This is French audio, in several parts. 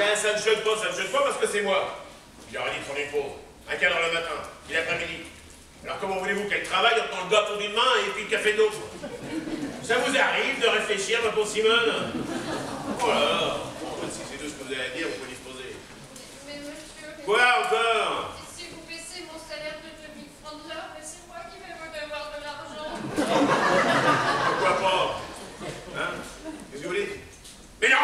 ben, ça ne choque pas parce que c'est moi. Il aurait dit qu'on est pauvre. À quelle heure le matin? Il est après-midi. Alors comment voulez-vous qu'elle travaille en tenant le gâteau d'une main et puis le café de l'autre? Ça vous arrive de réfléchir, ma pauvre Simone? Voilà. Bon, si c'est tout ce que vous avez à dire, vous pouvez disposer. Mais monsieur... Quoi encore? Si vous baissez mon salaire de 2000 francs de l'heure, mais c'est moi qui vais vous devoir de l'argent. Pourquoi pas? Hein? Qu'est-ce que vous voulez? Mais non,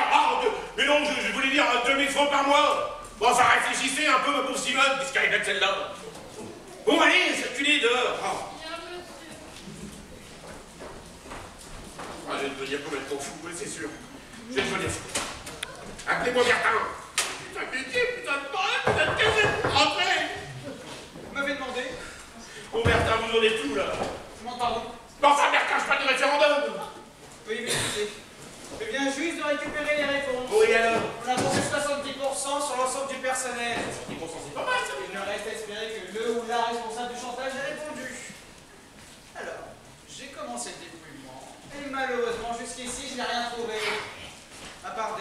mais non, je voulais dire 2000 francs par mois. Bon, ça réfléchissez un peu, ma pauvre Simone, qu'est-ce qu'elle est bête celle-là? Bon, allez, circulez dehors. Bien, monsieur. Ah, je vais devenir complètement fou, oui, c'est sûr. Je vais devenir fou. Appelez-moi Bertin. Putain, pitié, putain de pareil, putain de caisse, rentrez. Vous m'avez demandé. Bon, Bertin, vous en êtes tout, là. Je m'en pardon. Bon, ça, Bertin, je parle du référendum. Veuillez m'excuser. Je viens juste de récupérer les réponses. Oui, alors? On a compté 70% sur l'ensemble du personnel. 10%, c'est pas mal, ça. Il me reste à espérer que le ou la responsable du chantage ait répondu. Alors, j'ai commencé le dépouillement, et malheureusement, jusqu'ici, je n'ai rien trouvé. À part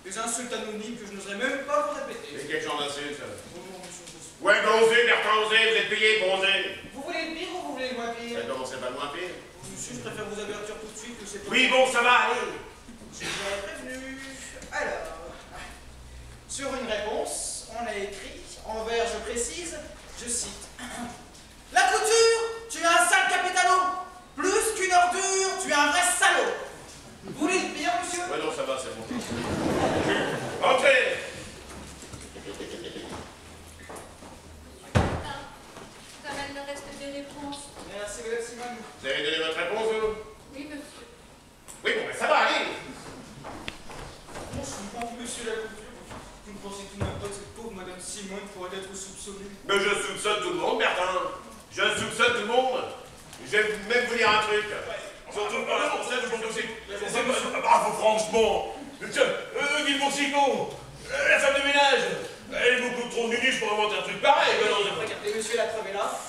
des insultes anonymes que je n'oserais même pas vous répéter. Mais quel genre d'insulte, ça? Bonjour, monsieur Bossuet. Ouais, ben osez, Bertin, osez, vous êtes payé pour oser. Vous voulez le pire ou vous voulez le moins pire? Ça commence pas le moins pire. Monsieur, je préfère vous avertir tout de suite que c'est pas... Oui, bon, ça va, allez. Je vous avais prévenu. Alors, sur une réponse, on a écrit, en vers, je précise, je cite. La couture, tu es un sale capitano. Plus qu'une ordure, tu es un vrai salaud. Vous voulez le pire, monsieur? Ouais, non, ça va, c'est bon. Entrez. Comme elle me reste des réponses. Merci, madame Simone. Vous avez donné votre réponse, vous? Oui, monsieur. Oui, bon, ben ça va, allez. Bon, je comprends, monsieur la couture. Vous ne pensez tout de même pas que cette pauvre madame Simone pourrait être soupçonnée? Mais je soupçonne tout le monde, Bertin. Je soupçonne tout le monde. Je vais même vous dire un truc. Surtout pas responsable, je pense que c'est... Bravo, franchement. Guy Boursicot, la femme de ménage, elle est beaucoup trop nunuche pour inventer un truc pareil. Regardez, monsieur, la preuve est là.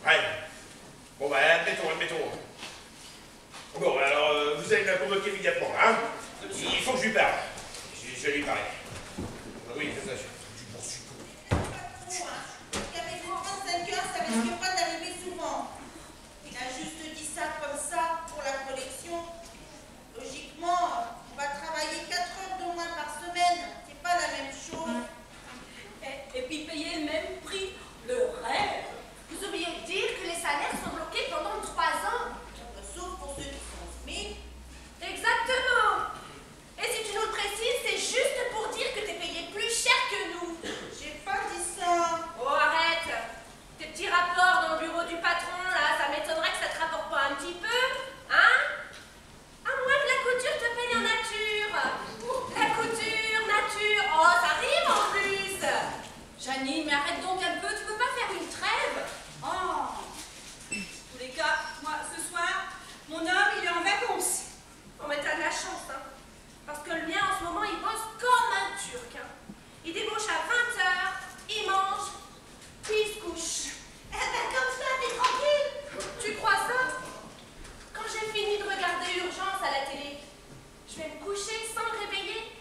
Ouais. Bon, bah, admettons. Bon, alors, vous allez me la convoquer immédiatement, hein? Il faut que je lui parle. Je lui parle. Oui, c'est ça, du Boursicot. Qu'avec vos 35 heures, ça risque pas d'arriver souvent. Il a juste dit ça comme ça pour la collection. Logiquement, on va travailler 4 heures de moins par semaine. C'est pas la même chose. Et puis payer le même prix. Le rêve. Vous oubliez de dire que les salaires sont bloqués pendant 3 ans. Sauf pour ceux qui sont SMIC. Exactement. Et si tu nous le précises, c'est juste pour dire que t'es payé plus cher que nous. J'ai pas dit ça. Oh, arrête. Tes petits rapports dans le bureau du patron, là, ça m'étonnerait que ça te rapporte pas un petit peu. Hein? À moins que la couture te paye en nature. La couture, nature. Oh, ça rime en plus. Janine, mais arrête donc un peu, tu peux pas faire une trêve. Oh. En tous les cas, moi, ce soir, mon homme, il est en vacances. On mais t'as de la chance, hein. Parce que le mien, en ce moment, il bosse comme un turc. Hein. Il débauche à 20 heures, il mange, puis il se couche. Eh ben comme ça, t'es tranquille. Tu crois ça? Quand j'ai fini de regarder Urgence à la télé, je vais me coucher sans me réveiller.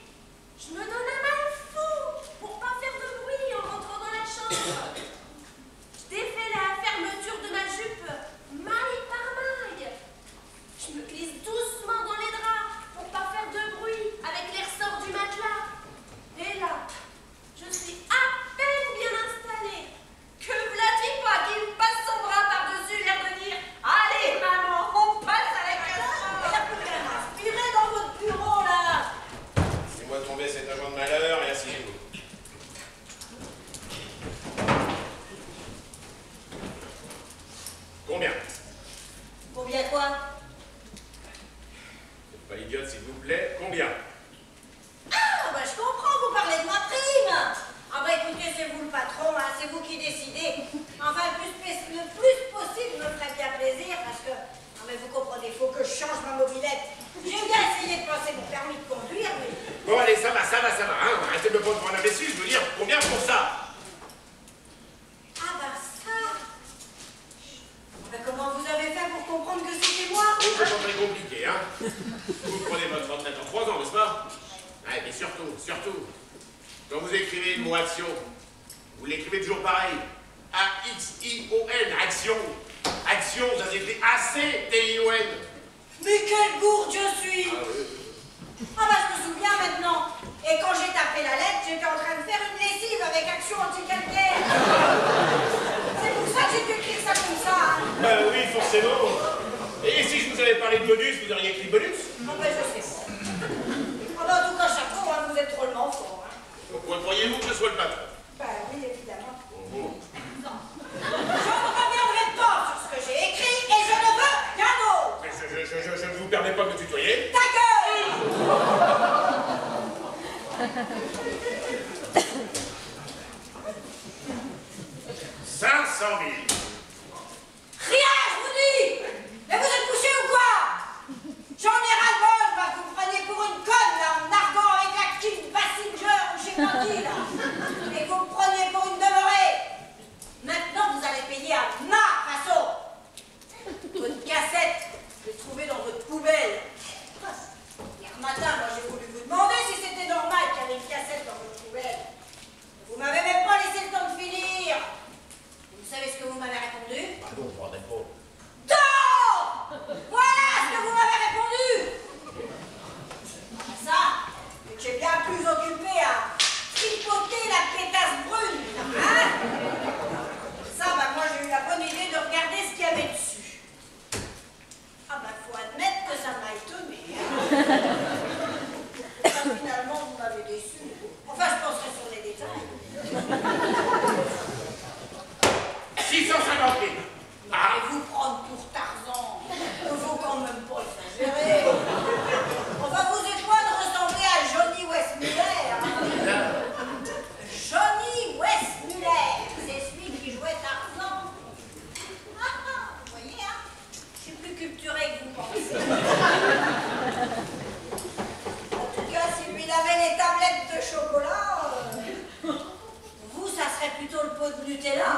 Je me donne un mal fou pour pas faire de bruit en rentrant dans la chambre. Je défais la fermeture de ma jupe, maille par maille. Je me glisse doucement dans les draps pour pas faire de bruit avec les ressorts du matelas. Et là, je suis à peine bien installée. Que v'là-t-il pas qui me passe son bras par-dessus l'air de dire « Allez, maman, on passe à la casserole !» Inspirez dans votre bureau, là. Laissez-moi tomber cet agent de malheur et asseyez-vous. Combien? Combien quoi? Pas idiote, s'il vous plaît. Combien? Ah, bah je comprends, vous parlez de ma prime. Ah bah écoutez, c'est vous le patron, hein, c'est vous qui décidez. Enfin, le plus possible me ferait bien plaisir parce que, non mais vous comprenez, il faut que je change ma mobilette. J'ai bien essayé de passer mon permis de conduire, mais... Bon, allez, ça va, hein. Arrêtez de me prendre pour un imbécile, je veux dire, combien pour ça? Ah bah ça... Bah comment vous avez fait pour comprendre que c'était moi? Oh, c'est pas très compliqué, hein. Vous prenez votre retraite en 3 ans, n'est-ce pas? Ah, mais surtout, Quand vous écrivez le mot action, vous l'écrivez toujours pareil. A-X-I-O-N, action. Action, ça s'écrit A-C-T-I-O-N. Mais quelle gourde je suis! Ah oui. Ah bah je me souviens maintenant. Et quand j'ai tapé la lettre, j'étais en train de faire une lessive avec action anti-calcaire. C'est pour ça que j'ai pu écrire ça comme ça. Hein. Bah oui, forcément. Et si je vous avais parlé de bonus, vous auriez écrit bonus? Non mais je sais pas. Ah bah en tout cas, chapeau, hein, vous êtes drôlement fort. Hein. Pourquoi croyez-vous que je sois le patron? Bah oui, évidemment. Oh. Je ne reviendrai pas sur ce que j'ai écrit et je ne veux rien d'autre. Mais je ne vous permets pas de me tutoyer. Ta gueule! 500 000. Rien, je vous dis! Mais vous êtes couchés ou quoi? J'en ai ras-le-bol, moi, que vous me preniez pour une conne, là, en narguant avec la Kim Basinger ou je sais pas qui, là. Et que vous me preniez pour une demeurée. Maintenant, vous allez payer à ma façon. Votre cassette, je l'ai trouvée dans votre poubelle. Hier matin, moi, j'ai voulu vous demander si c'était normal qu'il y avait une cassette dans votre poubelle. Vous m'avez même pas laissé le temps de finir. Vous savez ce que vous m'avez répondu? Pardon, je ne me rappelle pas. Non! Voilà ce que vous m'avez répondu! Ça, c'est que j'ai bien plus occupé à tripoter la pétasse brune, hein? Ça, bah moi j'ai eu la bonne idée de regarder ce qu'il y avait dessus. Ah bah faut admettre que ça m'a étonné. Hein? Bah, finalement, vous m'avez déçu. Enfin, je penserai sur les détails. 650 000. Ah. Et vous prendre pour Tarzan, il faut quand même pas exagérer. Enfin, vous êtes loin de ressembler à Johnny Westmuller. Hein. Johnny Westmuller, c'est celui qui jouait Tarzan. Ah, vous voyez, hein, je suis plus culturé que vous pensez. En tout cas, si lui il avait les tablettes de chocolat, vous, ça serait plutôt le pot de Nutella.